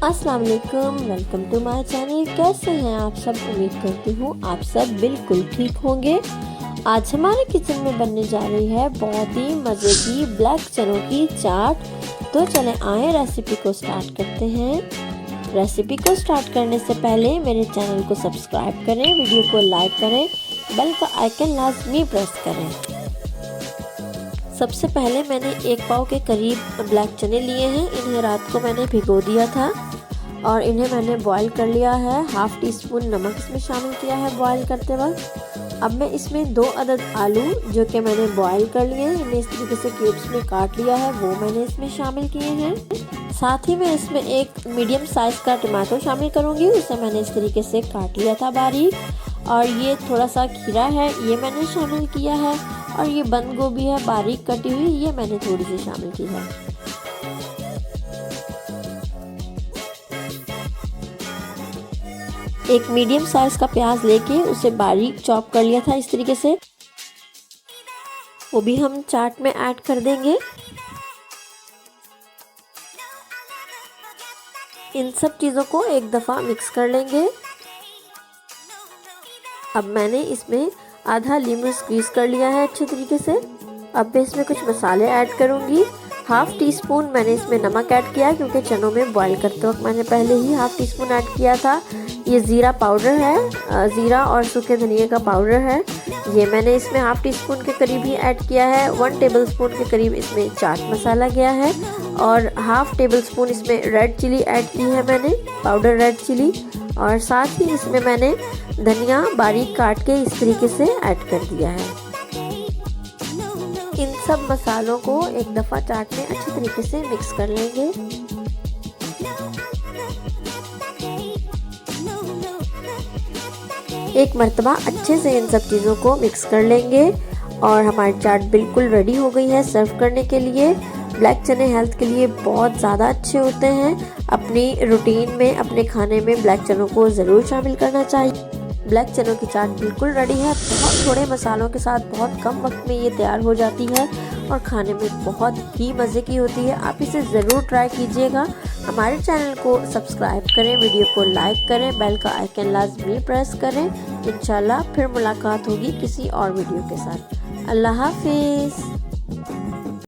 अस्सलाम वालेकुम, welcome to my channel. कैसे हैं आप सब? उम्मीद करती हूँ आप सब बिल्कुल ठीक होंगे। आज हमारे किचन में बनने जा रही है बहुत ही मज़े की ब्लैक चनों की चाट। तो चलें आए रेसिपी को स्टार्ट करते हैं। रेसिपी को स्टार्ट करने से पहले मेरे चैनल को सब्सक्राइब करें, वीडियो को लाइक करें, बेल का आइकन लाजमी प्रेस करें। सबसे पहले मैंने 1 पाव के करीब ब्लैक चने लिए हैं। इन्हें रात को मैंने भिगो दिया था और इन्हें मैंने बॉईल कर लिया है। हाफ टी स्पून नमक इसमें शामिल किया है बॉईल करते वक्त। अब मैं इसमें 2 अदद आलू जो कि मैंने बॉईल कर लिए हैं, इन्हें इस तरीके से क्यूब्स में काट लिया है, वो मैंने इसमें शामिल किए हैं। साथ ही मैं इसमें एक मीडियम साइज़ का टमाटो शामिल करूँगी, उसे मैंने इस तरीके से काट लिया था बारीक। और ये थोड़ा सा खीरा है, ये मैंने शामिल किया है। और ये बंद गोभी है बारीक कटी हुई, ये मैंने थोड़ी सी शामिल की है। एक मीडियम साइज का प्याज लेके उसे बारीक चॉप कर लिया था इस तरीके से, वो भी हम चाट में ऐड कर देंगे। इन सब चीज़ों को एक दफ़ा मिक्स कर लेंगे। अब मैंने इसमें आधा लीमू स्क्वीज़ कर लिया है अच्छे तरीके से। अब मैं इसमें कुछ मसाले ऐड करूँगी। हाफ टी स्पून मैंने इसमें नमक ऐड किया क्योंकि चनों में बॉईल करते वक्त मैंने पहले ही हाफ टी स्पून ऐड किया था। ये ज़ीरा पाउडर है, ज़ीरा और सूखे धनिया का पाउडर है, ये मैंने इसमें हाफ टी स्पून के करीब ही ऐड किया है। 1 टेबल स्पून के करीब इसमें चाट मसाला गया है और हाफ टेबल स्पून इसमें रेड चिली ऐड की है मैंने, पाउडर रेड चिली। और साथ ही इसमें मैंने धनिया बारीक काट के इस तरीके से ऐड कर दिया है। इन सब मसालों को एक दफ़ा चाट में अच्छी तरीके से मिक्स कर लेंगे। एक मर्तबा अच्छे से इन सब चीज़ों को मिक्स कर लेंगे और हमारी चाट बिल्कुल रेडी हो गई है सर्व करने के लिए। ब्लैक चने हेल्थ के लिए बहुत ज़्यादा अच्छे होते हैं। अपनी रूटीन में, अपने खाने में ब्लैक चनों को ज़रूर शामिल करना चाहिए। ब्लैक चनों की चाट बिल्कुल रेडी है। बहुत थोड़े मसालों के साथ बहुत कम वक्त में ये तैयार हो जाती है और खाने में बहुत ही मज़े की होती है। आप इसे ज़रूर ट्राई कीजिएगा। हमारे चैनल को सब्सक्राइब करें, वीडियो को लाइक करें, बेल का आइकन लाजमी प्रेस करें। इंशाल्लाह फिर मुलाकात होगी किसी और वीडियो के साथ। अल्लाह हाफिज़।